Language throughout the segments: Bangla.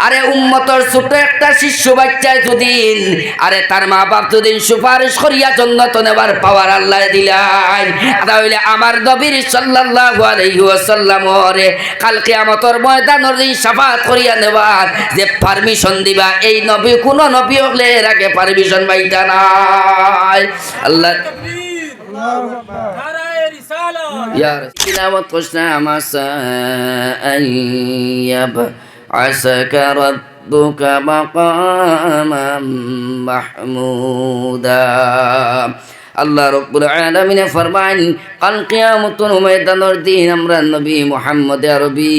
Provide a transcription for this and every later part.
আরে উম্মতর ছোট একটা শিশু বাচ্চায় যদি আরে তার মা বাপ যদি সুপারিশ করিয়া জান্নাত নেবার পাওয়ার আল্লাহ দিলেন, তাহলে আমার নবীর সাল্লাল্লাহু আলাইহি ওয়াসাল্লাম রে কাল কিয়ামতের ময়দানের দিন শাফাআত করিয়া নেবার যে পারমিশন দিবা, এই নবী কোন নবী হলে এর আগে পারমিশন পাইতা নাই। আল্লাহ ইয়া তিলাওয়াত করনা মাসা আইয়াব আসাকা রাব্বুকা মাকামান মাহমুদা। আল্লাহ রাব্বুল আলামিন ফরমান কাল কিয়ামতের ময়দানের দিন আমরা নবী মুহাম্মদ আরবি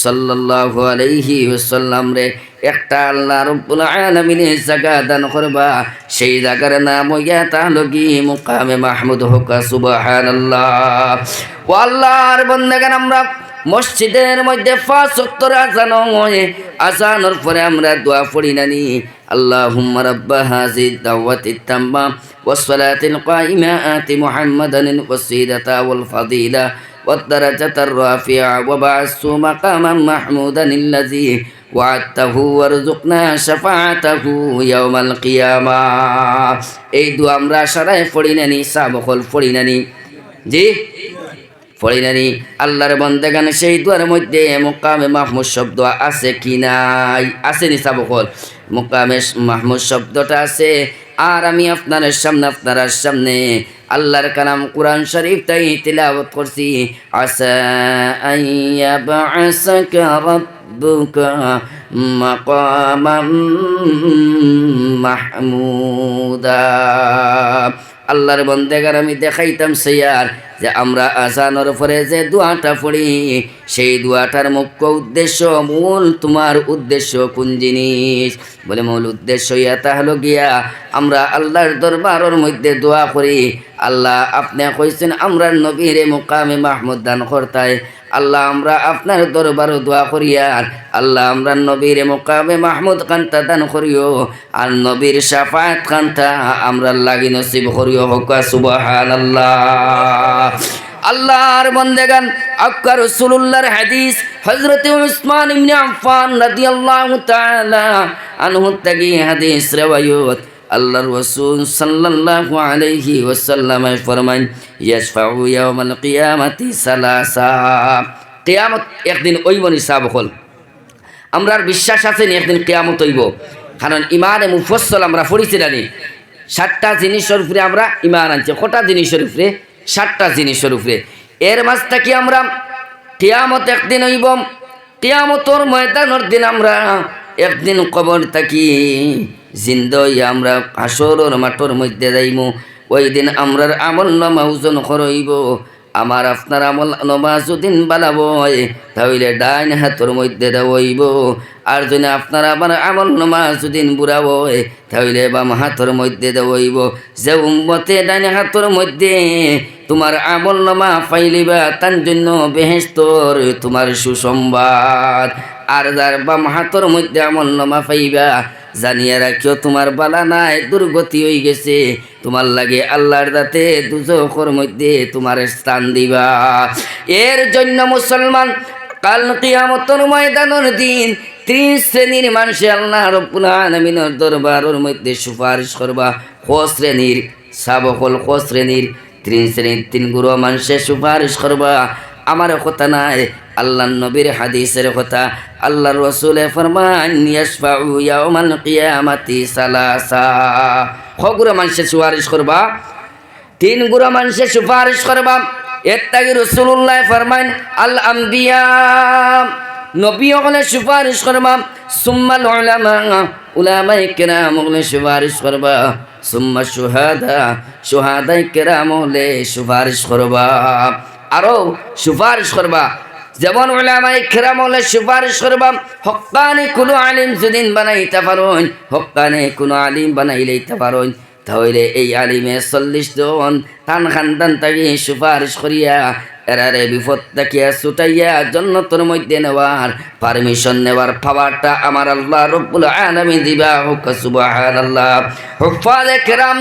সাল্লাল্লাহু আলাইহি ওয়াসাল্লাম রে একটা আল্লাহ রাব্বুল আলামিন জায়গা দান করবা, সেই জায়গার নাম হইয়া তাহলগি মুকামে মাহমুদ হোক। সুবহানাল্লাহ। ও আল্লাহর বান্দাগণ, আমরা মসজিদের মধ্যে 5 ওয়াক্ত আযান হয়, আযানের পরে আমরা দোয়া পড়ি নানি আল্লাহুম্মা রাব্বা হাযিহি দাওয়াতিত তাম্মা ওয়াস সালাতিল কাইমা আতি মুহাম্মাদান ওয়াসিলাতা ওয়াল ফাদিলা ওয়াদ দারাজাতার রাফিআ ওয়া বা'সু মাকামান মাহমুদান আল্লাযী ওয়া'আদতাহু ওয়ারযুকনা শাফাআতাহু ইয়াওমাল কিয়ামাহ। এই দোয়া আমরা সারায় পড়ি নানি, সাবকল পড়ি নানি, জি পড়ি নানি। আল্লাহর বান্দাগান সেই দুয়ার মধ্যে মুকামে মাহমুদ শব্দ আছে কি নাই? আছে নি সাবকল? মুকামে মাহমুদ শব্দটা আছে। আর আমি আপনার সামনে আল্লাহর কালাম কুরআন শরীফ তাই তিলাওয়াত করছি। আসা আইয়াবআসাকা রাব্বুকা মাকামান মাহমুদা। আল্লাহর বান্দাগান আমি দেখাইতাম সিয়ার যে আমরা আযানের পরে যে দোয়াটা পড়ি, সেই দোয়াটার মুখ্য উদ্দেশ্য, মূল তোমার উদ্দেশ্য কোন জিনিস? বলে মূল উদ্দেশ্য এটা হলো গিয়া আমরা আল্লাহর দরবারের মধ্যে দোয়া করি। আল্লাহ আপনি কইছেন আমরা নবীরে মুকামে মাহমুদ দান করতায়। আল্লাহ আমরা আপনার দরবারে দোয়া করিয়া আল্লাহ আমরা নবীর মুকামে মাহমুদ কান্তা দান করিও, আর নবীর শাফাআত কান্তা আমরা লাগি নসিব করিও হোক। সুবহানাল্লাহ। আল্লাহর বান্দাগান, আক্কা রাসূলুল্লাহর হাদিস হযরত উসমান ইবনে আফফান রাদিয়াল্লাহু তাআলা আনহু থেকে হাদিস riwayat আল্লাহর রাসূল সাল্লাল্লাহু আলাইহি ওয়াসাল্লাম ফরমান ইয়াশফাউ ইয়াওমাল কিয়ামাতি সালাসা। কিয়ামত একদিন ওইব নি সাবকল? আমরার বিশ্বাস আছে নি একদিন কিয়ামত হইব? কারণ ইমানে মুফাসসাল আমরা পড়িছিলাম 7টা জিনিসের উপরে আমরা ইমান আনছি। কটা জিনিসের উপরে? 7টা জিনিসের উপরে। এর মাঝটা কি আমরা কিয়ামত একদিন হইব, কিয়ামতের ময়দানের দিন আমরা একদিন কবর থাকি জিন্দা হইয়া আমরা হাসরের মাঠের মধ্যে যাইমু। ওই দিন আমরার আমল নামা ওজন করইব। আমার আপনার আমল নামা যদিন বানাবো তাহলে ডাইন হাতের মধ্যে দেওয়াইব, আর যদি আপনার আমার আমল নামা যদিন বুড়াবো তাহলে বাম হাতের মধ্যে দেওয়াইব। যে উম্মতে ডাইন হাতের মধ্যে তোমার আমল নামা পাইলিবা তার জন্য বেহেশতর তোমার সুসংবাদ, আর যার বাম হাতের মধ্যে আমল নামা পাইবা জানিয়া রাখিও তোমার বালা নাই, দুর্গতি হয়ে গেছে। তোমার লাগে আল্লাহর দাতে দুজখের মধ্যে তোমার স্থান দিবা। এর জন্য মুসলমান কাল কিয়ামতের ময়দানের দিন 3 শ্রেণীর মানুষ আল্লাহ রাব্বুল আলামিনের দরবারের মধ্যে সুপারিশ করবা। ক শ্রেণীর সাবকল? ক শ্রেণীর? 3 শ্রেণীর 3 গুরু মানুষের সুপারিশ করবা। আমার কথা নাই, আল্লাহ নবীর হাদিসের কথা। আল্লাহর রাসূলে ফরমান ইয়াশফাউ ইয়াওমাল কিয়ামাতি সালাসা। কগুরা মানুষের সুপারিশ করবা? 3 গুরু মানুষের সুপারিশ করবা। এর তাগি রাসূলুল্লাহ ফরমান আল আম্বিয়া, নবী হলে সুপারিশ করবা। সুম্মাল উলামা, উলামায়ে কেরাম হলে সুপারিশ করবা। সুম্মা শুহাদা, শুহাদায়ে কেরাম হলে সুপারিশ করবা। আরো সুপারিশ করবা। যেমন উলামায়ে কেরাম হলে সুপারিশ করবা। হক্কানি কোনো আলিম যদিন বানাইতে পারেন, হক্কানি কোনো আলিম বানাইলেইতে পারেন, তাহলে এই আলিমে 40 জন তান খানদান তাকে সুপারিশ করিয়া এরারে বিপদ তাকিয়া ছুটাইয়া জান্নাতের মধ্যে নেওয়ার পারমিশন নেওয়ার পাওয়ারটা আমার আল্লাহ রব্বুল আলামিন দিবা। হোক সুবহানাল্লাহ। হুফাজে কেরাম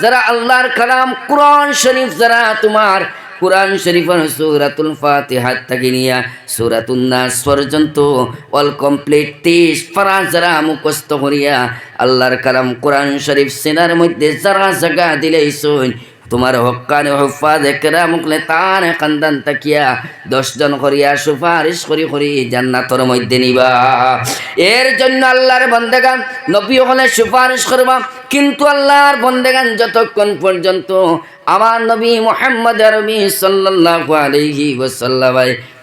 যারা আল্লাহর কালাম কোরআন শরীফ যারা তোমার কুরআন শরীফের সূরাতুল ফাতিহা থেকে নিয়া সূরাতুন নাস পর্যন্ত অল কমপ্লিট 30 পারা যারা মুখস্থ করিয়া আল্লাহর কালাম কুরআন শরীফ সিনার মধ্যে যারা জায়গা দিলেইছুন তোমার হক্কানে হুফাজে কেরামুকলে তার কান্দান তাকিয়া 10 জন করিয়া সুপারিশ করি জান্নাতের মধ্যে নিবা। এর জন্য আল্লাহর বান্দাগান নবী হলে সুপারিশ করবা, কিন্তু আল্লাহর বান্দাগান যতক্ষণ পর্যন্ত আমার নবী মুহাম্মদ আরবি সাল্লাল্লাহু আলাইহি ওয়াসাল্লাম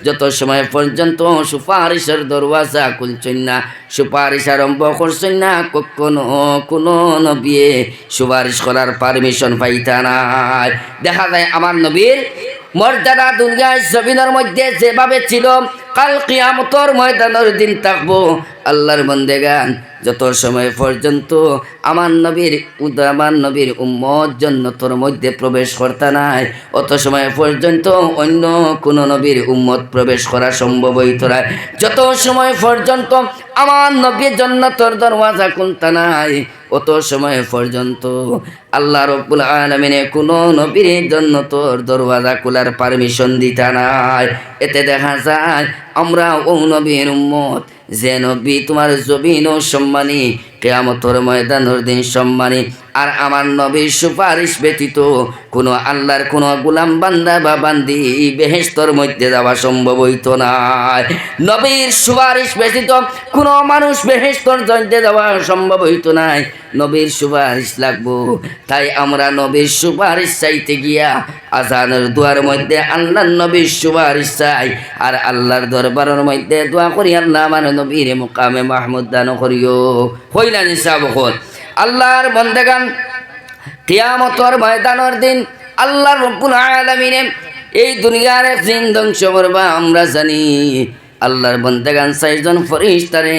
যত সময় পর্যন্ত সুপারিশের দরওয়াজা খুলছেন না, সুপারিশ আরম্ভ করছেন না, কোনো নবী সুপারিশ করার পারমিশন পাইতা নাই। দেখা যায় আমার নবীর মর্যাদা দুনিয়ার জমিনের মধ্যে যেভাবে ছিল, কাল কিয়ামতের ময়দানের দিন থাকবো আল্লাহর বান্দাগান যত সময় পর্যন্ত আমার নবীর উম্মত জান্নাতের মধ্যে প্রবেশ করতে নাই, অত সময় পর্যন্ত অন্য কোন নবীর উম্মত প্রবেশ করা সম্ভব হইত না। যত সময় পর্যন্ত আমার নবীর জান্নাতের দরওয়াজা খুলতে নাই, অত সময় পর্যন্ত আল্লাহ রাব্বুল আলামিন কোন নবীর জান্নাতের দরওয়াজা খোলার পারমিশন দিতা নাই। এতে দেখা যায় আমরা ও নবীর উম্মত, যে নবী তোমার জমিন ও সম্মানী, কিয়ামতের ময়দানের দিন সম্মানী, আর আমার নবীর সুপারিশ ব্যতীত কোনো আল্লাহর কোনো গোলাম বান্দা বা বান্দি বেহেশতের মধ্যে যাওয়া সম্ভব হইত না। নবীর সুপারিশ ব্যতীত কোনো মানুষ বেহেশতের মধ্যে যাওয়া সম্ভব হইত না। নবীর সুপারিশ লাগবো, তাই আমরা নবীর সুপারিশ চাইতে গিয়া আজানের দুয়ার মধ্যে আল্লাহর নবীর সুপারিশ চাই, আর আল্লাহর দরবারের মধ্যে দোয়া করি আল্লাহ আমার নবীর মুকামে মাহমুদ দান করিও। হইলা নিসাব হল আল্লাহর বান্দাগান কিয়ামতের ময়দানের দিন আল্লাহ রাব্বুল আলামিন এই দুনিয়ার একদিন ধ্বংস করবা। আমরা জানি আল্লাহর বান্দাগান 4 জন ফেরেশতারে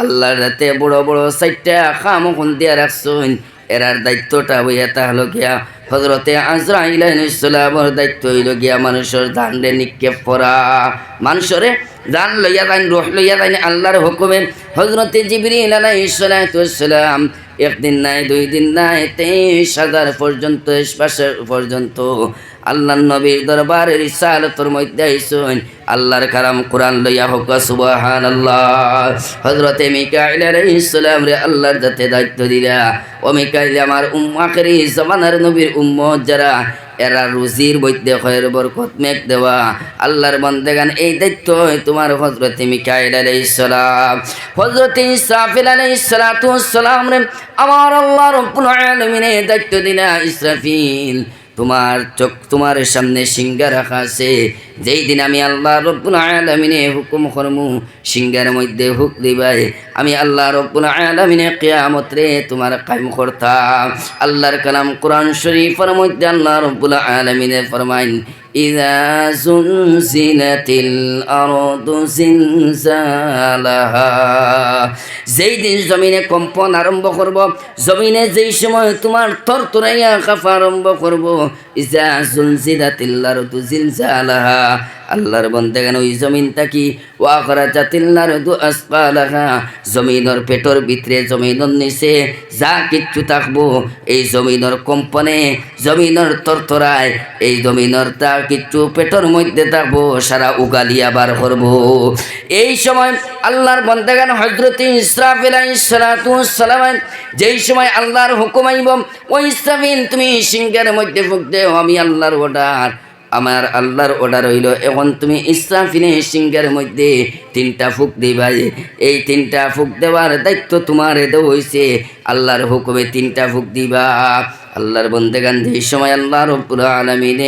আল্লাহর রাতে বড় বড় 4টা খামখুন দিয়া রাখছেন। এরার দায়িত্বটা হইয়া তাহলে গিয়া হযরতে আজরাইল আলাইহিস সালামের দায়িত্ব হইল গিয়া মানুষের জানরে নিক্ষেপ করা, মানুষরে জান লইয়া যান, রূহ লইয়া যান আল্লাহর হুকুমে। হযরতে জিবরিল আলাইহিস সালাম একদিন নাই, 2 দিন নাই, 23,000 পর্যন্ত পর্যন্ত আল্লাহর নবীর দরবারে রিসালাতের মধ্যে আইছেন। আল্লাহর কালাম কোরআন লইয়া হোক সুবহানাল্লাহ। হযরতে মিকাইল আলাইহিস সালাম রে আল্লাহর যাতে দায়িত্ব দিলা, ও মিকাইল আমার আখিরি জামানার নবীর উম্মত যারা, এরা রুজির মধ্যে খয়ের বরকত মেঘ দেওয়া। আল্লাহর বান্দাগান এই দায়িত্ব তোমার হযরতে মিকাইল আলাইহিস সালাম। হযরতে ইসরাফিল আলাইহিস সালাতু ওয়াস সালাম রে আমার আল্লাহ রাব্বুল আলামিন দায়িত্ব দিলা, ইসরাফিল তোমার সামনে সিংহা রাখা আছে, যেই দিন আমি আল্লাহ রাব্বুল আলামিন হুকুম করমু সিংহার মধ্যে হুক দিবাই, আমি আল্লাহ রাব্বুল আলামিন কিয়ামত রে তোমার কায়েম করতাম। আল্লাহর কালাম কোরআন শরীফের মধ্যে আল্লাহ রাব্বুল আলামিন ফরমাইন, ইযা জুলজিলাতিল আরদু জিলজালাহা, যেই দিন জমিনে কম্পন আরম্ভ করব, জমিনে যেই সময় তোমার থরথরাইয়া কাঁপা আরম্ভ করব, ইযা জুলজিলাতিল আরদু জিলজালাহা, আল্লাহর বান্দাগান ওই জমিনটা কি ওয়াখরাজাতিল আরদু আসকালাহা, জমিনের পেটর ভিতরে জমিনের নিচে যা কিচ্ছু থাকবো এই জমিনের কম্পনে, জমিনের তরতরায়, এই জমিনের তা কিচ্ছু পেটর মধ্যে থাকবো, সারা উগালিয়া বার করবো। এই সময় আল্লাহর বান্দাগান হযরতে ইসরাফিল আলাইহিস সালাতু ওয়াস সালাম যেই সময় আল্লাহর হুকুম আইব, ওই ইসরাফিল তুমি সিংহের মধ্যে ফুঁক দেও, আমি আল্লাহর অর্ডার, আমার আল্লাহর অর্ডার হইল এখন তুমি ইসরাফিলের সিংহের মধ্যে 3টা ফুক দিবাই। এই 3টা ফুক দেওয়ার দায়িত্ব তোমার দেওয়া হয়েছে, আল্লাহর হুকুমে 3টা ফুক দিবা। আল্লাহর বান্দাগান যেই সময় আল্লাহ রাব্বুল আলামিন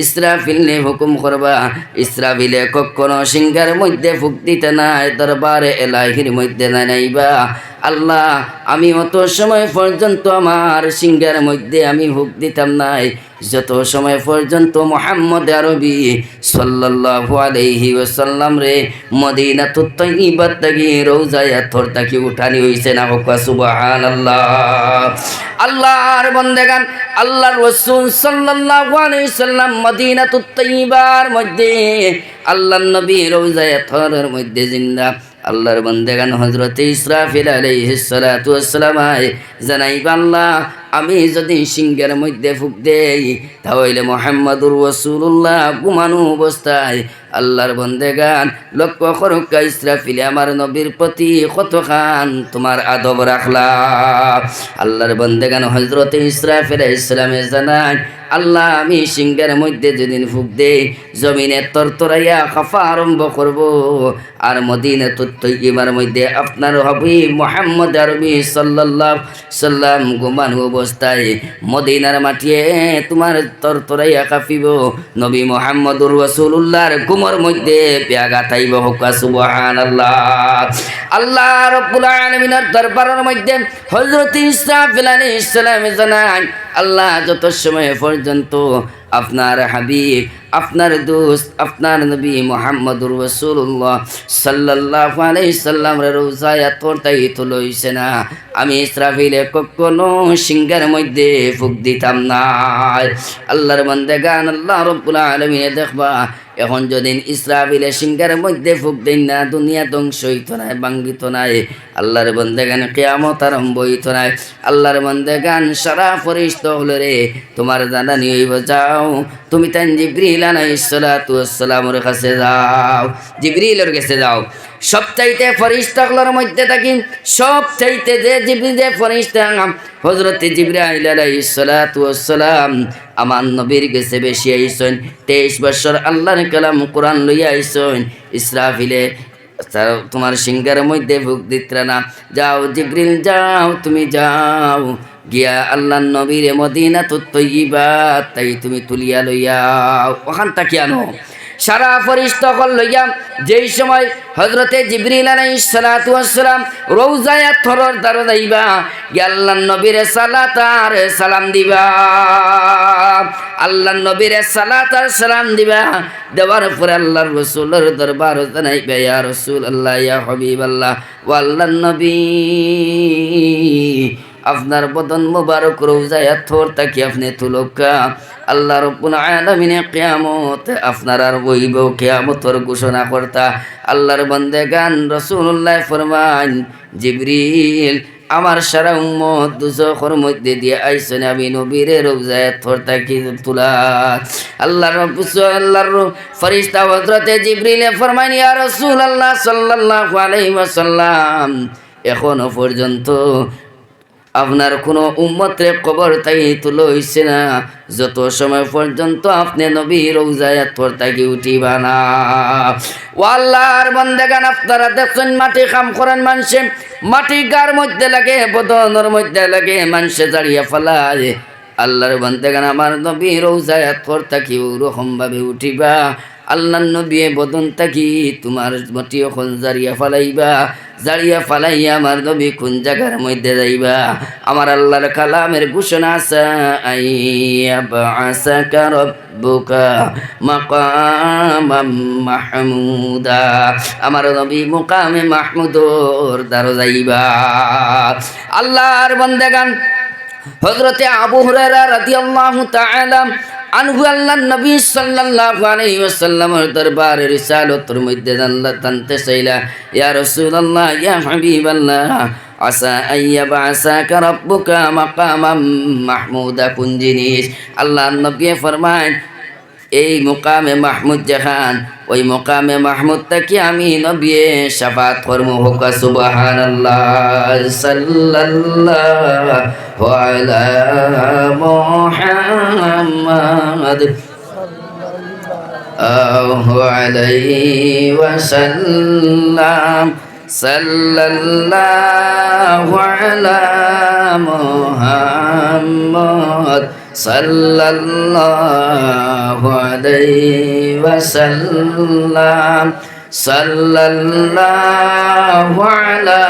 ইসরাফিলে হুকুম করবা, ইসরাফিলে কখনো সিংহের মধ্যে ফুক দিতে নাই, দরবারে এলাহির মধ্যে নাইবা, আল্লাহ আমি অত সময় পর্যন্ত আমার সিংহের মধ্যে আমি হুক দিতাম নাই, যত সময় পর্যন্ত মুহাম্মদ আরবি সাল্লাল্লাহু আলাইহি ওয়াসাল্লাম রে মদিনাতুত তাইয়্যিবাত থেকে রওজায়ে আতহর থেকে উঠানি হইছে না, হোক সুবহানাল্লাহ। আল্লাহর বান্দাগান আল্লাহর রাসূল সাল্লাল্লাহু আলাইহি ওয়াসাল্লাম মদিনাতুত তাইয়্যিবার মধ্যে আল্লাহর নবী রওজায়ে আতহরের মধ্যে জিন্দা আল্লাহর বান্দাগান হযরতে ইসরাফিল আলাইহিস সালাতু ওয়াস সালাম জানাইবা আল্লাহ আমি যদি সিংহের মধ্যে ফুঁক দেই তাহলে মুহাম্মাদুর রাসূলুল্লাহ ঘুমানো অবস্থায় আল্লাহর বান্দাগান লক্ষ্য করুক ইসরাফিল আমার নবীর প্রতি কতখান তোমার আদব রাখলা। আল্লাহর বান্দাগান হযরতে ইসরাফিল আলাইহিস সালামে জানান আল্লাহ আমি সিংহের মধ্যে যেদিন ফুঁক দেই জমিনে তরতরাইয়া খাফা আরম্ভ করব আর মদিনা তৈয়বার মধ্যে আপনার হাবিব মুহাম্মদ আরবি সাল্লাল্লাহু সাল্লাম ঘুমানো অবস্থায় মদিনার মাটিয়ে তোমার তরতরাইয়া কাঁপিব নবী মুহাম্মদুর রাসূলুল্লাহর ঘুমের মধ্যে পেয়াগা তাইব হোক সুবহানাল্লাহ। আল্লাহ রাব্বুল আলামিনের দরবারের মধ্যে হযরত ইসরাফিল আলাইহিস সালাম জানান আল্লাহ যত সময় পর্যন্ত আপনার হাবিব আপনার দোস্ত আপনার নবী মুহাম্মদুর রাসূলুল্লাহ সাল্লাল্লাহু আলাইহি সাল্লামের রওজায় তোরতাই তো লইছে না আমি ইসরাফিলে কখনো সিংহের মধ্যে ফুঁক দিতাম না। আল্লাহর বান্দাগান আল্লাহ রাব্বুল আলামিন দেখবা এখন যদি ইসরাফিলে সিংহের মধ্যে ফুঁক দেন না দুনিয়া ধ্বংস হইতো না ভাঙ্গিত নাই আল্লাহর বান্দাগান কিয়ামত আরম্ভ হইতো না। আল্লাহর বান্দাগান সারা ফেরেশতা হলো রে তোমার জানানি হইব যাও তুমি তান জিবরিল আলাইহিস সালাতু ওয়াস সালামের কাছে যাও জিবরিলের কাছে যাও সবচাইতে ফেরেশতাগুলোর মধ্যে থাকি সবচাইতে যে জিবরিল ফেরেশতা হযরত জিবরাইল আলাইহিস সালাতু ওয়াস সালাম আমার নবীর কাছে বেশি আইছেন 23 বছর আল্লাহর কালাম কোরআন লইয়া আইছেন ইসরাফিলে তোমার সিংহের মধ্যে ফুঁক দিত্রা না যাও জিবরিল যাও তুমি যাও গিয়া আল্লাহর নবীর মদিনা তৈয়বা তাই তুমি তুলিয়া লইয়া ওখান থেকে আনো সারা ফেরেশতা কল লইয়া যেই সময় হযরতে জিবরিল আলাইহিস সালাতু ওয়াস সালাম রওজায় থরর দারো যাইবা গিয়া আল্লাহর নবীর সালাত আর সালাম দিবা আল্লাহর নবীর সালাত আর সালাম দিবা দেওয়ার পরে আল্লাহর রাসূলের দরবার জানাইবা ইয়া রাসূলুল্লাহ ইয়া হাবিবাল্লাহ ওয়া আল্লাহর নবী আপনার বদন মুবারক রওজায় থর তাকি আপনি তুলকা আল্লাহ রাব্বুল আলামিন কিয়ামত আপনার আর বইব কিয়ামতের ঘোষণা করতা। আল্লাহর বান্দাগান রাসূলুল্লাহ ফরমান জিবরিল আমার সারা উম্মত দুজখের মধ্যে দিয়ে আইছেন আমি নবীর রওজায় থর তাকি তুলা আল্লাহর ফেরেশতা হযরতে জিবরিল ফরমান ইয়া রাসূলুল্লাহ সাল্লাল্লাহু আলাইহি ওয়াসাল্লাম এখনো পর্যন্ত আপনার কোনো উম্মতের কবর তাই তুলো হইছে না যত সময় পর্যন্ত আপনি নবী রওজায় তোর তাকি উঠিবা না। ও আল্লাহর বান্দাগান আপনারা দেখছেন মাটি কাম করেন মানুষে মাটি গার মধ্যে লাগে বদনের মধ্যে লাগে মানুষে দাঁড়িয়ে ফেলায় আল্লাহর বান্দাগান আমার নবী রওজায় তোর তাকি ওরকম ভাবে উঠিবা আল্লাহর নবী বদন তাকি তোমার মাটি এখন জারিয়া ফালাইবা জারিয়া ফালাইয়া আমার নবী কোন জায়গার মধ্যে যাইবা আমার আল্লাহর কালামের ঘোষণা আছে আইয়াবআসাকা রাব্বুকা মাকামাম মাহমুদা আমার নবী মুকামে মাহমুদর দ্বারা যাইবা। আল্লাহর বান্দাগান হযরতে আবু হুরায়রা রাদিয়াল্লাহু তাআলা আনহু আল্লাহর নবী সাল্লাল্লাহু আলাইহি ওয়াসাল্লামের দরবারে রিসালাতের মধ্যে জানতে চাইলা ইয়া রাসূলুল্লাহ ইয়া হাবিবাল্লাহ আসা আইয়াবআসাকা রাব্বুকা মাকামাম মাহমুদা কোন জিনিস আল্লাহর নবী ফরমান এই মুকামে মাহমুদ জাহান ওই মুকামে মাহমুদ তাকি আমি নবী শাফাত করমু হোক সুবহানাল্লাহ সাল্লাল্লাহু আলা মুহাম্মাদ সাল্লাল্লাহু আলাইহি ওয়াসাল্লাম সাল্লাল্লাহু আলা মুহাম্মাদ সাল্লাল্লাহু আলাইহি ওয়াসাল্লাম সাল্লাল্লাহু আলা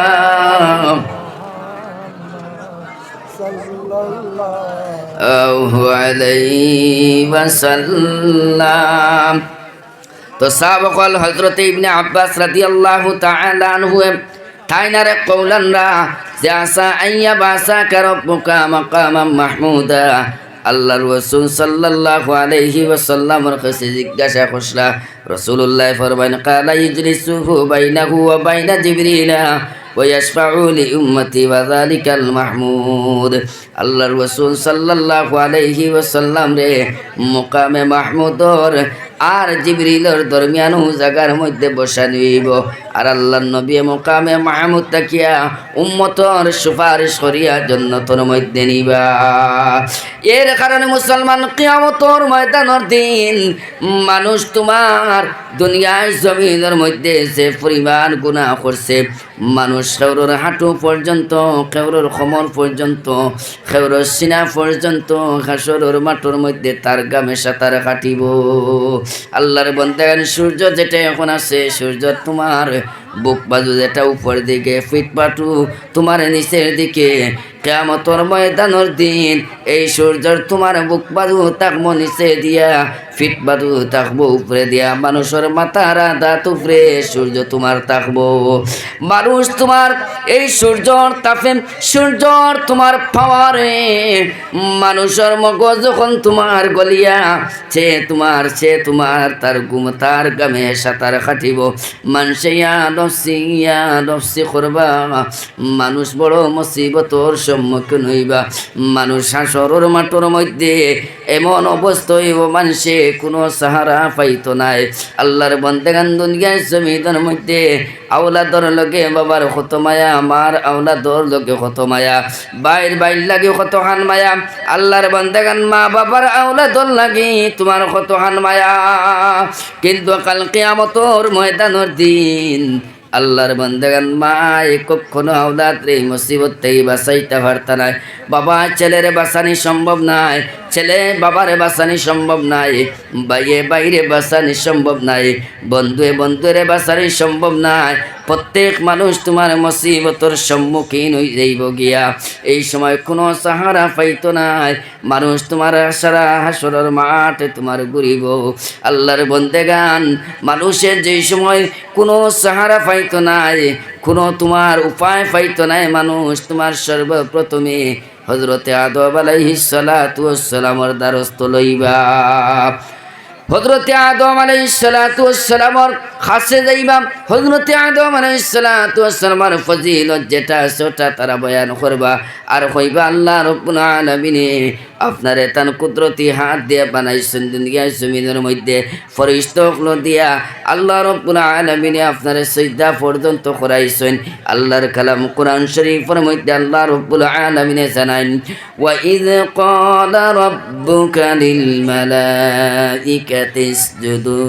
সাল্লাল্লাহু আলাইহি ওয়াসাল্লাম। তো সাহাবাকল হযরত ইবনে আব্বাস রাদিয়াল্লাহু তাআলা আনহু তাইনারে কওলানরা যে আসা আইয়াবআসাকা রাব্বুকা মাকামাম মাহমুদা আল্লাহর রাসূল সাল্লাল্লাহু আলাইহি ওয়াসাল্লামের কাছে জিজ্ঞাসা করলা। রাসূলুল্লাহ ফরমান কালা ইজলিসুহু বাইনাহু ওয়া বাইনা জিবরিলা ওয়া ইয়াশফাউ লি উম্মতি ওয়া যালিকাল মাহমুদ। আল্লাহর রাসূল সাল্লাল্লাহু আলাইহি ওয়াসাল্লাম রে মুকামে মাহমুদর আর জিবরিলের দরমিয়ানো জায়গার মধ্যে বসানো হইব। আর আল্লাহর নবী মুকামে মাহমুদ তাকিয়া উম্মতর সুপারিশ করিয়া জান্নাতের মধ্যে নিবা। এর কারণে মুসলমান কিয়ামতের ময়দানের দিন মানুষ তোমার দুনিয়ায় জমিনের মধ্যে যে পরিমাণ গুনাহ করছে, মানুষ খেউরের হাঁটু পর্যন্ত, খেউরের কোমর পর্যন্ত, খেউরের সিনা পর্যন্ত হাসরের মাঠের মধ্যে তার গামে সাঁতার কাটিব। আল্লাহর বান্দাগণ, সূর্য যেটা এখন আছে, সূর্য তোমার বুক বাজু যেটা উপর দিকে, ফিট পাটু তোমার নিচের দিকে। কিয়ামতের ময়দানের দিন এই সূর্যর তোমার বুক বাজু থাকবো নিচে দিয়া, ফিট বাজু থাকবো উপরে দিয়া। মানুষের মাথার দাঁত উপরে সূর্য তোমার থাকবো। মানুষ তোমার এই সূর্যর তাপে, সূর্যর তোমার পাওয়ারে মানুষের মগজ যখন তোমার গলিয়া সে তোমার তার তার গামে সাঁতার কাটিব। মানুষে নফসি করবা, মানুষ বড় মুসিবতর সম্মুখীন হইবা। মানুষ হাসরের মাঠের মধ্যে এমন অবস্থা হইব, মানুষে কোনো সাহারা পাইতো নাই। আল্লাহর বান্দাগান দুনিয়ার জমিনের মধ্যে আওলাদর লগে বাবার কত মায়া, মার আওলাদর লগে কত মায়া, বাইর লাগে কত হান মায়া। আল্লাহর বান্দাগান মা বাবার আওলাদর লাগে তোমার কত হান মায়া। কিন্তু কাল কিয়ামতের ময়দানের দিন আল্লাহর বান্দাগান মায় কখনো আওলাদ রে মুসিবত থেকে বাঁচাইতে পারতা নাই। বাবা ছেলের বাঁচানি সম্ভব নাই, ছেলে বাবারে বাঁচানি সম্ভব নাই, বাইরে বাইরে বাঁচানি সম্ভব নাই, বন্ধুরে বাঁচানি সম্ভব নাই। প্রত্যেক মানুষ তোমার মুসিবতর সম্মুখীন হয়ে যাইব গিয়া। এই সময় কোনো সাহারা পাইতো নাই, মানুষ তোমার সারা হাসরের মাঠে তোমার ঘুরিব। আল্লাহর বান্দাগান, মানুষের যেই সময় কোনো সাহারা পাইতো নাই, কোনো তোমার উপায় পাইতো নাই, মানুষ তোমার সর্বপ্রথমে হযরতে আদম আলাইহিস সালাতু ওয়াস সালামের দ্বারস্থ লইবা। হযরতে আদম আলাইহিস সালাতু ওয়াস সালামের কাছে যাইবা। হযরতে আদম আলাইহিস সালাতু ওয়াস সালামের ফজিলত যেটা সেটা তারা বয়ান করবা। আর কইবা আল্লাহ রাব্বুল আলামিনে আপনারে তান কুদরতি হাত দিয়ে বানাইছেন দুনিয়ার জমিনের মধ্যে, ফেরেশতাগুলো দিয়া আল্লাহ রাব্বুল আলামিনে আপনারে সিজদা পর্যন্ত করাইছেন। আল্লাহর কালাম কোরআন শরীফের মধ্যে আল্লাহ রাব্বুল আলামিনে জানান, ওয়া ইয ক্বালা রাব্বুকা লিল মালাইকাতি ইসজুদু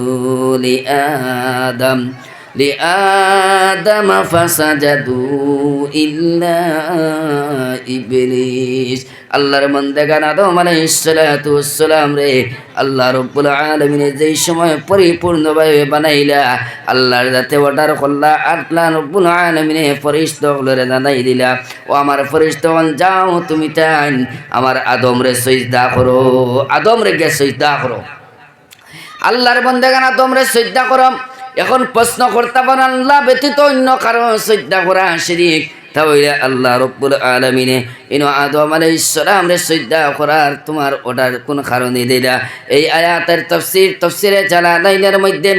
লিআদম ফাসাজাদু ইল্লা ইবলিস। আল্লাহর বান্দাগান আদম আলাইহিস সালাতু ওয়াস সালাম রে আল্লাহ রাব্বুল আলামিন যেই সময় পরিপূর্ণভাবে বানাইলা, আল্লাহর যাতে অর্ডার করলা, আল্লাহ রাব্বুল আলামিন ফেরেশতাগুলোরে জানাই দিলা, ও আমার ফেরেশতাগণ যাও তুমি তাই আমার আদম রে সিজদা করো, আদম রে গে সিজদা করো। আল্লাহর বান্দাগান আদম রে সিজদা করো। এখন প্রশ্ন করতে পারেন আল্লাহ ব্যতীত অন্য কারো সিজদা করা শিরক, তাহলে আল্লাহ রাব্বুল আলামিনে ইনো আদম আলাইহিস সালাম রে সিজদা করার তোমার অর্ডার কোন কারণে দিলা? এই আয়াতের তাফসীরে জালালাইনের মধ্যে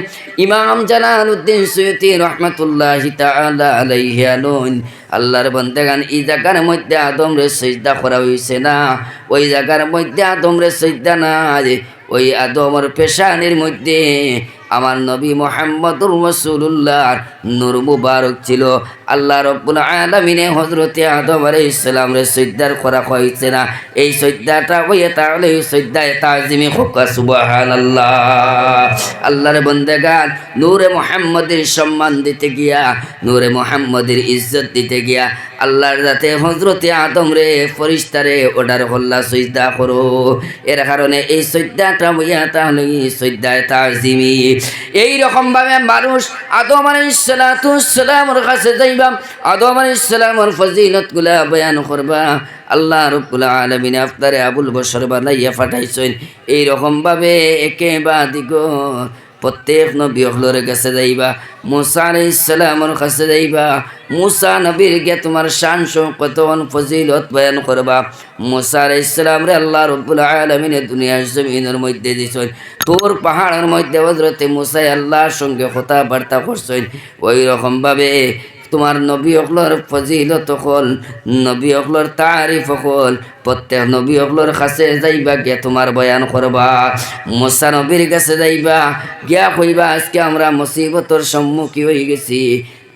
ইমাম জালালউদ্দিন সুয়ুতী রাহমাতুল্লাহি তাআলা আলাইহি আনুন, আল্লাহর বান্দাগান এই জায়গার মধ্যে আদম রে সিজদা করা হইছে না, ওই জায়গার মধ্যে আদম রে সিজদা না, ওই আদমের পেশানির মধ্যে আমার নবী মুহাম্মদুর রাসূলুল্লাহর নূর মুবারক ছিল। আল্লাহ রাব্বুল আলামিনে হযরতে আদম আলাইহিস সালাম রে সিজদার করা হইছে না, এই সিজদাটা হইয়া তাহলে সিজদায়ে তাজিমি হোকা সুবহানাল্লাহ। আল্লাহর বান্দাগান নূরে মুহাম্মদের সম্মান দিতে গিয়া, নূরে মুহাম্মদের ইজ্জত দিতে গিয়া আল্লাহর যাতে হযরতে আদম রে ফেরেশতারে অর্ডার করলা সিজদা করো। এর কারণে এই সিজদাটা হইয়া তাহলে সিজদায়ে তাজিমি। এই রকম ভাবে মানুষ আদম আলাইহিস সালাতু ওয়াস সালামের কাছে যাইবা, আদম আলাইহিস সালামের ফজিলতগুলা বয়ান করবা। আল্লাহ রাব্বুল আলামিন আপনারে আবুল বশর বানাইয়া পাঠাইছেন। এই রকম ভাবে একে বা দিগ প্রত্যেক নবী হলোর কাছে যাইবা, মুসা আলাইহিস সালামের কাছে যাইবা, মুসা নবীর গে তোমার শান শৌকত ফজিলত বয়ান করবা। মুসা আলাইহিস সালাম রে আল্লাহ রাব্বুল আলামিন দুনিয়ার জমিনের মধ্যে দিছেন, তোর পাহাড়ের মধ্যে হযরতে মুসা আল্লাহর সঙ্গে কথাবার্তা করছেন। ওই রকম ভাবে তোমার নবী অকলর ফজিলত হল, নবী অকলর তারিফ হল, প্রত্যেক নবী অকলর কাছে যাইবা গিয়া তোমার বয়ান করবা। মুসা নবীর কাছে যাইবা গিয়া কইবা আজকে আমরা মুসিবতর সম্মুখীন হয়ে গেছি।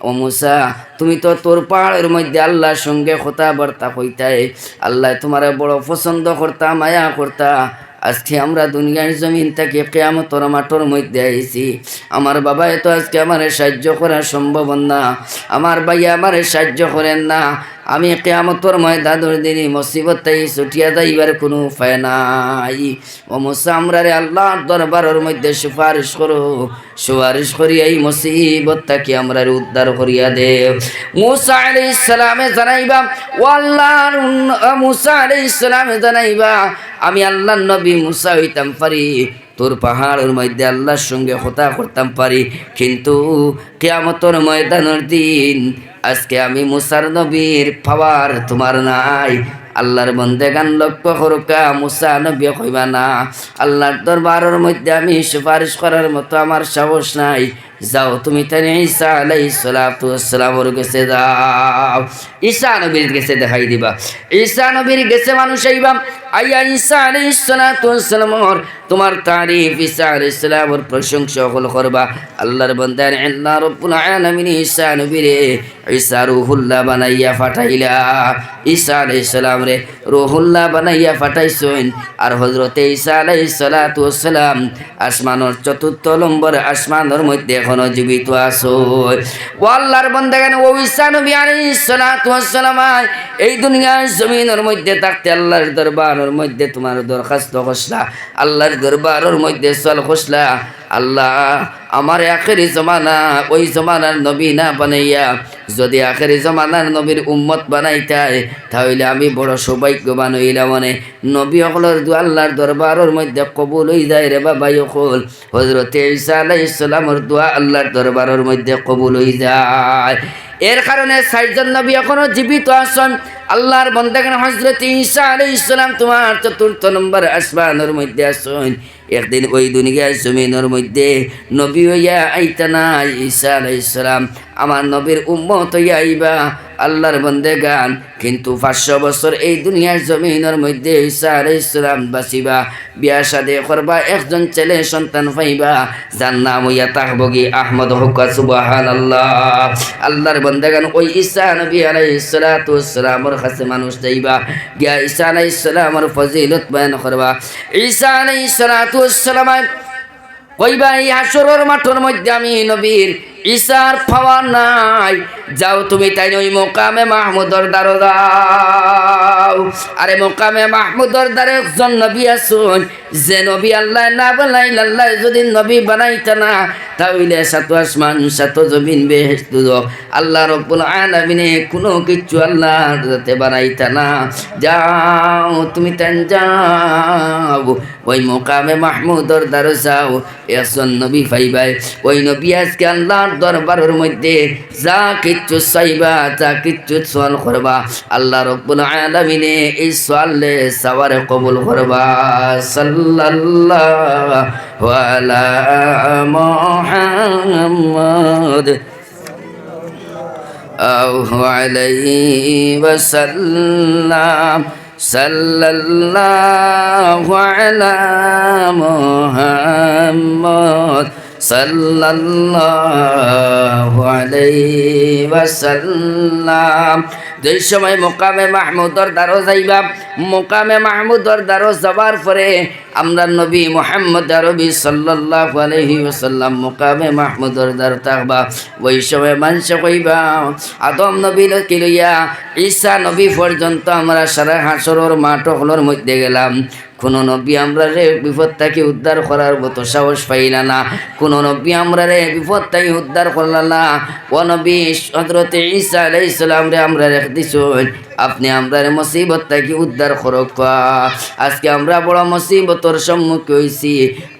ও মুসা, তুমি তো তোর পাহাড়ের মধ্যে আল্লাহর সঙ্গে কথাবার্তা কইতাই, আল্লাহ তোমার বড় পছন্দ করতা, মায়া করতা। আজকে আমরা দুনিয়ার জমিন থেকে কিয়ামতের মাঠের মধ্যে আইছি। আমার বাবা তো আজকে আমার সাহায্য করা সম্ভব না, আমার ভাইয়া আমার সাহায্য করেন না। আমি কিয়ামতের ময়দানের দিনে মুসিবতটাই ছুটিয়া যাইবার কোনো উপায় নাই। ও মুসা, আমরা রে আল্লাহর দরবারের মধ্যে সুপারিশ করো, সুপারিশ করি এই মুসিবতটাকে আমরা উদ্ধার করিয়া দেব। মুসা আলাইহিস সালামে জানাইবা, ও আল্লাহর মুসা আলাইহিস সালামে জানাইবা, আমি আল্লাহর নবী মুসা হইতাম পারি, তোর পাহাড়ের মধ্যে আল্লাহর সঙ্গে কথা করতাম পারি, কিন্তু কিয়ামতের ময়দানের দিন আজকে আমি মুসার নবীর পাওয়ার তোমার নাই। আল্লাহর বন্দেগান লক্ষ্য করুকা, মুসা নবী কইবা না, আল্লাহর দরবারের মধ্যে আমি সুপারিশ করার মতো আমার সাহস নাই। যাও তুমি তাই ঈসা আলাইহিস সালাতু ওয়াসসালামের কাছে যাও, ঈসা নবীর কাছে দেখাই দিবা। ঈসা নবীর কাছে মানুষ আইবা, আইয়া ঈসা আলাইহিস সালাতু ওয়াসসালামের তোমার তারিফ, ঈসা আলাইহিস সালামের প্রশংসা করবা। আল্লাহর বান্দা আল্লাহ রাব্বুল আলামিন ঈসা নবীরে ঈসা রূহুল্লাহ বানাইয়া পাঠাইলা। ঈসা আলাইহিস সালাম রে রূহুল্লাহ বানাইয়া পাঠাইছেন। আর হযরতে ঈসা আলাইহিস সালাতু ওয়াসসালাম আসমানের চতুর্থ নম্বর আসমানের মধ্যে এখনো জীবিত আছো। ও আল্লাহর বান্দাগান, ও ঈসা নবী আলাইহিস সালাতু ওয়াসসালাম এই দুনিয়ার জমিনের মধ্যে থাকতে আল্লাহর দরবারের মধ্যে তোমার দরখাস্ত করলা, আল্লাহর দরবারের মধ্যে চল করলা, আল্লাহ আমার আখেরি জমানা ওই জমানার নবী না বানাইয়া যদি আখেরি জমানার নবীর উম্মত বানাইতাই, তাহলে আমি বড় সৌভাগ্যবান হইলাম। মানে নবী সকলের আল্লাহর দরবারের মধ্যে কবুল হয়ে যায় রে বাবা। সকল হযরতে ঈসা আলাইহিস সালামের দোয়া আল্লাহর দরবারের মধ্যে কবুল হয়ে যায়। এর কারণে চারজন নবী এখনো জীবিত আছেন। আল্লাহর বান্দাগণ হযরত ঈসা আলাইহিস সালাম তোমার চতুর্থ নম্বর আসমানের মধ্যে আছেন। একদিন ওই দুনিয়ার জমিনের মধ্যে নবী হইয়া আইতা না ঈসা আলাইহিস সালাম, আমার নবীর উম্মত হইয়া আইবা আল্লাহর বান্দাগান। কিন্তু 500 বছর এই দুনিয়ার জমিনের মধ্যে ঈসা আলাইহিস সালাম বাঁচিবা, বিয়া শাদী করবা, একজন ছেলে সন্তান পাইবা, যার নাম হইয়া তাহবগি আহমদ হুকা। সুবহানাল্লাহ। আল্লাহর বান্দাগান ওই ঈসা নবী আলাইহিস সালাতু ওয়াসসালামের কাছে মানুষ যাইবা, গিয়া ঈসা আলাইহিস সালামের ফজিলত বয়ান করবা। ঈসা আলাইহিস সালাতু ওয়াসসালাম কইবা এই হাসরের মাঠের মধ্যে আমি নবীর ঈসার পাওয়ার নাই, যাও তুমি তাই ওই মোকামে মাহমুদর দ্বারে যাও। আরে মোকামে মাহমুদর দ্বারে একজন নবী আসুন, যে নবী আল্লাহ না বানাইল, আল্লাহ যদি নবী বানাইতা না, তাহলে সাত আসমান সাত জমিন বেহেশত আল্লাহ রাব্বুল আলামিনে কোনো কিছু আল্লাহ যাতে বানাইতা না। যাও তুমি তাই যাও, ওই মোকামে মাহমুদর দ্বারে যাও, একজন নবী পাইবাই। ওই নবী আজকে আল্লাহর দরবারের মধ্যে যা কিচ্ছু চাইবা, যা কিচ্ছু সোয়াল করবা, আল্লাহ রাব্বুল আলামিনে এই সোয়ালে সওয়ারে কবুল করবা। সাল্লাল্লাহু আলা মুহাম্মদ আলাইহি ওয়াসাল্লাম। সাল্লাল্লাহু আলা মুহাম্মদ সাল্লাল্লাহু আলাইহি ওয়াসাল্লাম। যেই সময় মোকামে মাহমুদর দ্বারো যাইবা, মোকামে মাহমুদর দ্বারো যাবার পরে আমরা নবী মুহাম্মদ আরবি সাল্লাল্লাহু আলাইহি ওয়াসাল্লাম মোকামে মাহমুদর দ্বার থাকবা। ওই সময় মানুষ কইবা আদম নবী লইয়া ঈসা নবী পর্যন্ত আমরা সারা হাসরের মাঠগুলোর মধ্যে গেলাম, কোনো নবী আমরা রে বিপদ থেকে উদ্ধার করার মতো সাহস পাইলা না, কোনো নবী আমরা রে বিপদ থেকে উদ্ধার করলা না। ও নবী হযরতে ঈসা আলাইহিস সালাম রে আমরা রেখে দিছুন, আপনি আমরার মুসিবত থেকে উদ্ধার করক। আজকে আমরা বড় মুসিবতর সম্মুখীন হইছি,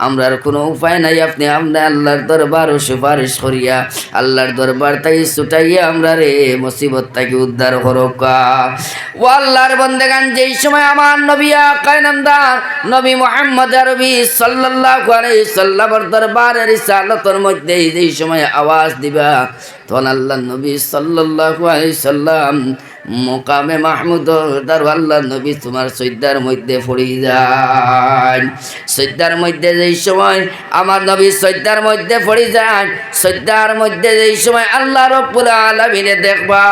আমরার কোনো উপায় নাই, আপনি আমরা আল্লাহর দরবার সুপারিশ করিয়া আল্লাহর দরবার থেকে ছুটাইয়া আমরা রে মুসিবত থেকে উদ্ধার করক। ও আল্লাহর বন্দেগান, যেই সময় আমার নবী কায়নামদার নবী মুহাম্মদ আরবি সাল্লাল্লাহু আলাইহি সাল্লামের দরবারের রিসালাতের মধ্যে যেই সময় আওয়াজ দিবা, তখন আল্লাহ নবী সাল্লাল্লাহু আলাইহি সাল্লাম মোকামে মাহমুদ আল্লাহ নবী তোমার সৈদার মধ্যে পড়ি যায়। সৈদার মধ্যে যেই সময় আমার নবী সৈদার মধ্যে পড়ি যায়, সৈদার মধ্যে যেই সময় আল্লাহ রব্বুল আলামিনে দেখবা,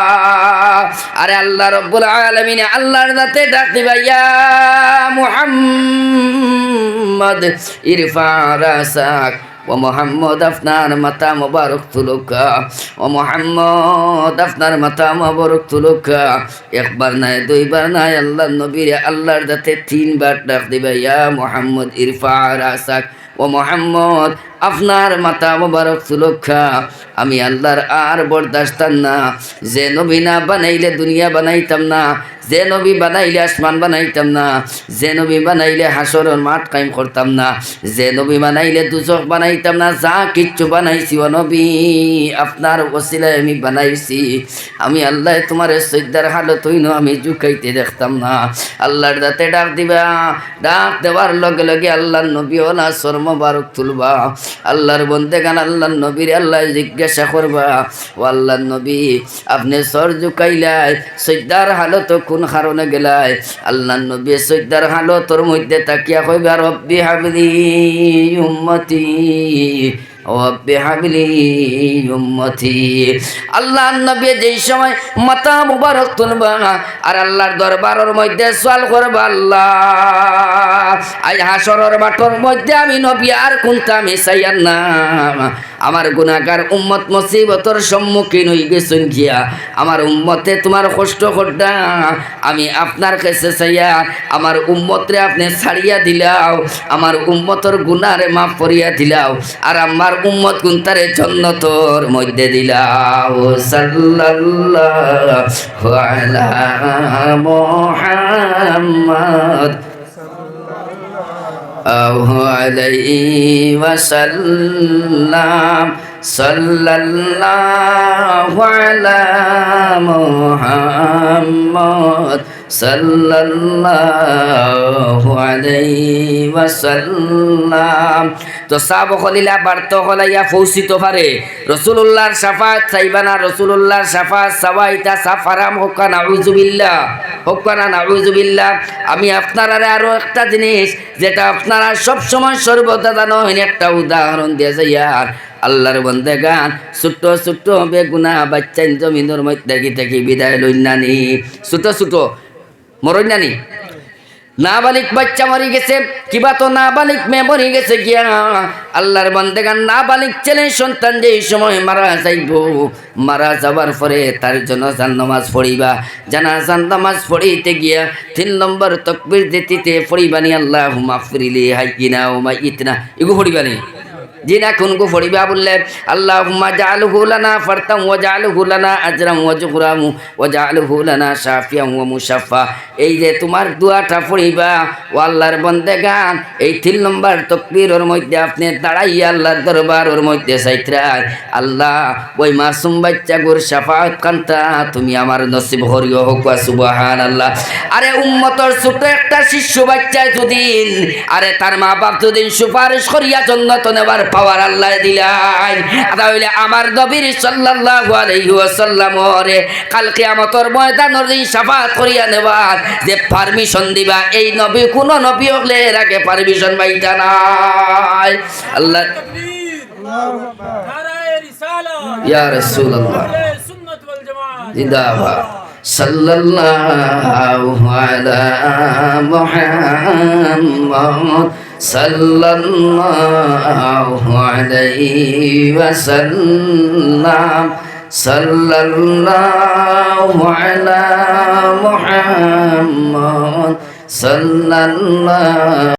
আরে আল্লাহ রব্বুল আলামিনে আল্লাহর যাতে ডাক দিবা, ইয়া মুহাম্মদ ইরফা রাসাক, ও মোহাম্মদ আপনার মাথা মোবারক তুলুকা, ও মোহাম্মদ আপনার মাথা মোবারক তুলুকা। একবার নাই দুইবার নাই, আল্লাহ নবীর আল্লাহর যাতে 3 বার ডাক দিবে, ইয়া মুহাম্মদ ইরফা রাসাক, ও মোহাম্মদ আপনার মাথা মোবারক তুলুকা। আমি আল্লাহর আর বরদাস্ত না, যে নবী না বানাইলে দুনিয়া বানাইতাম না, যে নবী বানাইলে আসমান বানাইতাম না, যে নবী বানাইলে হাসরের মাঠ কায়েম করতাম না, যে নবী বানাইলে দুজক বানাইতাম না, যা কিচ্ছু বানাইছি ও নবী আপনার ওসিলায় আমি বানাইছি। আমি আল্লাহ তোমার সৈদার হালত হইন আমি জুকাইতে দেখতাম না। আল্লাহর দাতে ডাক দিবা, ডাক দেওয়ার লগে লগে আল্লাহর নবী ওলা সর মোবারক তুলবা। আল্লাহর বন্দেগান আল্লাহর নবীর আল্লাহ জিজ্ঞাসা করবা, ও আল্লাহর নবী আপনি সর জুকাইলাই, সৈদার হালত কোন কারণে গেলাই? আল্লাহর নবী সৈদার হালতর মধ্যে তাকিয়া কইবা, রব্বি হাবলি উম্মতি, রব্বি হাবলি উম্মতি। আল্লাহর নবী যেই সময় মাথা মুবারক তুলবা আর আল্লাহর দরবারের মধ্যে সওয়াল করবা, আল্লাহ আজ হাসরের মাঠের মধ্যে আমি নবী আর কোনটা আমি চাইয়ার না, আমার গুনাহগার উম্মত মুসিবতর সম্মুখীন হয়ে গেছেন গিয়া, আমার উম্মতে তোমার কষ্ট করডা, আমি আপনার কাছে চাইয়া আমার উম্মতরে আপনি ছাড়িয়া দিলাও, আমার উম্মতর গুনাহরে মাফ করিয়া দিলাও, আর আমার উম্মত গুনতারে জান্নাতের মধ্যে দিলাও। সাল্লাল্লাহু আলা মুহাম্মদ আলাইহি ওয়াসাল্লাম, সাল্লাল্লাহু আলা মুহাম্মদ সাল্লাল্লাহু আলাইহি ওয়াসাল্লাম। তো সাব খলিলা বার্ত হলাইয়া পৌঁছিত পারে রাসূলুল্লাহর শাফাত চাইবানা, রাসূলুল্লাহর শাফাত সাওয়াইতা সাফারাম হোকা নাউযুবিল্লাহ, হোকা না নাউযুবিল্লাহ। আমি আপনারা আরো একটা জিনিস যেটা আপনারা সব সময় সর্বদা জানেন, একটা উদাহরণ দিয়ে যাইয়া আল্লাহর বন্দেগান, ছোট ছোট বেগুনা বাচ্চা জমিনের মধ্যে থেকে বিদায় লইনানি, ছোট ছোট মরইনানি, নাবালিক বাচ্চা মরি গেছে, কিবা তো নাবালিক মেয়ে মরি গেছে গিয়া। আল্লাহর বন্দেগান নাবালিক ছেলে সন্তান যেই সময় মারা যাইব, মারা যাবার পরে তার জানাজার নামাজ পড়িবা, জানাজার নামাজ পড়িতে গিয়া 3 নম্বর তাকবীর দিতে পড়িবানি, আল্লাহুম্মা ফিরলি হাইয়িনা ওয়া মাইয়িতিনা, এগো পড়িবানি জি না কোন গো পড়িবা বললেন, আল্লাহুম্মা জাআলহু লানা ফারতাম ওয়া জাআলহু লানা আজরাম ওয়া যুগরামু ওয়া জাআলহু লানা শাফিয়াম ওয়া মুশাফা। এই যে তোমার দোয়াটা পড়িবা ও আল্লাহর বন্দেগান, এই 3 নম্বর তাকবীরের মধ্যে আপনি দাঁড়াইয়া আল্লাহর দরবারের মধ্যে চাইত্রাই, আল্লাহ ওই মাসুম বাচ্চা গোর শাফাত কান্তা তুমি আমার নসিব করিও হোক, সুবহানাল্লাহ। আরে উম্মতর ছোট একটা শিশু বাচ্চা যদিন, আরে তার মা বাপ যদিন সুপারিশ করিয়া জান্নাত নেবার পাওয়ার আল্লাহ দিলাই, তাহলে আমার নবীর সাল্লাল্লাহু আলাইহি ওয়াসাল্লাম ওরে কাল কিয়ামতের ময়দানের দিন শাফাত করিয়া নেবার যে পারমিশন দিবা, এই নবী কোন নবী হলে এর আগে পারমিশন পাইতা নাই। আল্লাহ আল্লাহু আকবার, নারায়ে রিসালাত, ইয়া রাসূলুল্লাহ, সুন্নাত ওয়াল জামাত জিন্দাবাদ। সাল্লাল্লাহু আলা মুহাম্মদ সাল্লাল্লাহু আলাইহি ওয়াসাল্লাম, সাল্লাল্লাহু আলা মুহাম্মদ সাল্লাল্লাহু